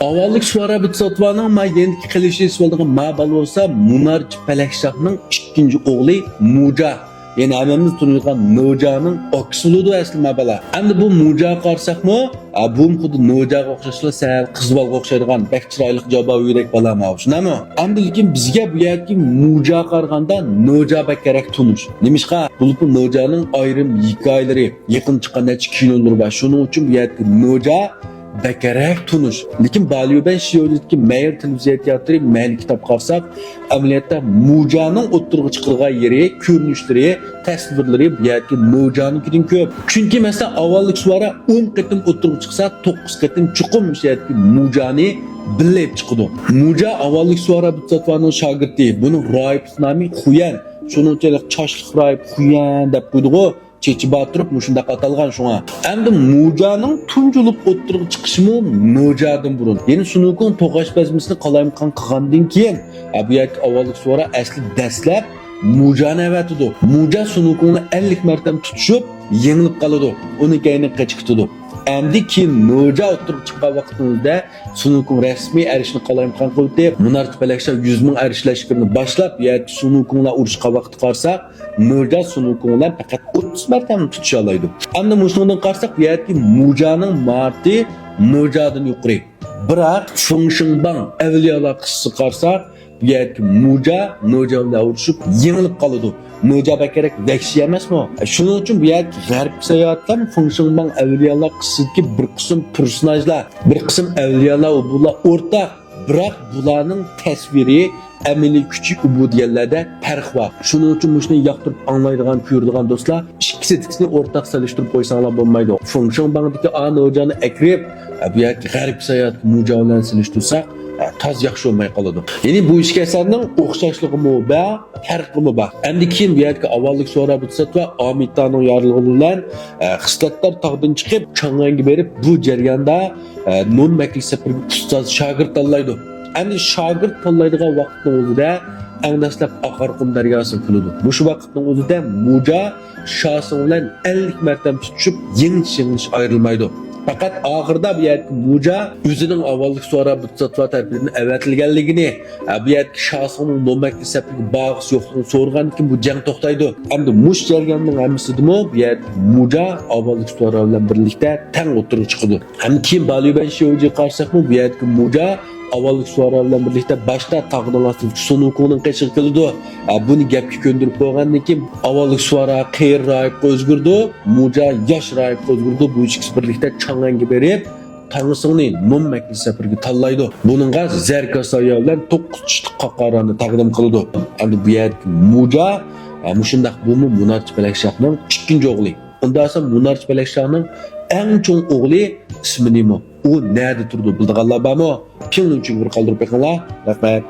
Avvallik Suara Bitsotvaning ma yendiki qilishi isvaldiği ma bal olsa Munarchi Palakshahning ikkinchi o'g'li Muja. Yani hammamiz tanıygan Nojaning oksuludu asli ma bala. Endi bu Muja qarsaqmi, bu xuddi Nojaga o'xshashla sal qizbalga o'xshaydigan bek chiroyli javob yurek bala ma, shunami? Endi lekin bizga bu yerki Muja qarganda Noja kerak tunish. Nimishqa bu Nojaning ayrim hikoyalari, yaqin chiqqan kinolar bor. Shuning uchun bu yerki Noja bekerek tunuş. Lekin Balyoban Shiyoditki Mayer televiziya teatri mayli kitap qarsak, amaliyotda Muja'nın o'ttirg'i chiqilgan yeri, ko'rinishlari, tasvirlari bu yerki Muja'nikidan ko'p. Chunki mesela avvallik Suara 10 qatim o'ttirg'i chiqsa, 9 qatim chuqum yerki Muja'ni bilib chiqdi. Muja avvallik Suara Bitsotvaning shogirdi. Buni Roib nomi Xuyan. Shuningdek Choshliq Roib Xuyan deb qo'ydi. Çeçi batırıp muşunda atalgan şuna. Endi Muja'nın tunjulup o'ttirib chiqishimi Nojadan burun. Yeni Sunukun to'qash bazmisini qalayimqan qilgandan keyin, bu yerki avvallik Suara asli dastlab Muja'ni avatidu. Muja Sunukuni 50 martam tutishib, yengilib qoladi. Uni kayni qochqitdi. Endi keyin Noja o'ttirib chiqqan vaqtida Sunukun rasmiy erishni qalayimqan qildi. Munarchi Palakshah 100 ming erishlashirini boshlab, yerki Sunukunlar urushqa vaqt qarsa, Noja Sunukunlar faqat 30 martam tutisha oladi. Endi mushundan qarsak, bu yerki Mujaning marti Nojadan yuqori. Biroq Fungshingbang avliyolar qissasi qarsak, bu yerki Muja Noja bilan urushib yengilib qoladi. Noja kerak vahshiy emasmi? Shuning uchun bu yerki g'arb sayohatdan Fungshingbang avliyolar qissidagi bir qism personajlar, bir qism avliyolar bular o'rtaq. Biroq bularning tasviri amaliy kuchi ubudiyatlarda farq bor. Shuning uchun shuni yoqtirib anglaydigan, ko'radigan do'stlar, ikkisini o'rtaq solishtirib qo'ysanglar bo'lmaydi. Fungshingbangdagi Nojani akrib, bu yerki g'arb sayohat Muja bilan solishtirsak, taz yaxshi olmay qoladi. Ya'ni bu ishga asarning o'xshashligimi bor, farqimi bor. Endi keyin bu yerga avvallik Suara Bitsotva Amitning yorlig'i bilan xislatlar tog'dan chiqib, Chang'anga berib, bu jarayonda non makli safar ustoz shogird tanlaydi. Endi shogird tanlaydigan vaqtning o'zida angdaslab Oqarqum daryosini qiladi. Bu shu vaqtning o'zida Muja shosi bilan 50 martam tutishib, yengil-yengil ayrilmaydi. Fakat ahırda bu yerki Muja özünün avvallik Suara Bitsotva tarafından avatilganligini, bu yerki şahsının nomakli seplik bağısı yoxluğunu sorgan ki bu jang to'xtaydi. Endi mush jarayonning hammasidimi bu yerki Muja avvallik Suara bilan birlikda tang o'tirib chiqdi. Ham keyin Balyoban Shiyoditga qarsak bu yerki Muja avvallik Suara bilan birlikda boshda tog'ning ostida Sunukunning qishiq qildi. Buni gapga ko'ndirib qo'ygandan keyin avvallik Suara qiyr Roibga o'zgardi, Muja yosh Roibga o'zgardi. Bu ikkisi birlikda Chang'anga berib, Tanrısını non makli safarga tanlaydi. Buningga Zarkasoya bilan 9 tushliq qaqarani taqdim qildi. Endi bu yerki Muja mushundaq bumi Munarchi Palakshahning ikkinchi o'g'li. Undan so'ng Munarchi Palakshahning eng cho'ng o'g'li ismi nima? U nerede turdi bildiganlar bormi? Kimning uchun bir qoldirib qo'yinglar. Rahmat.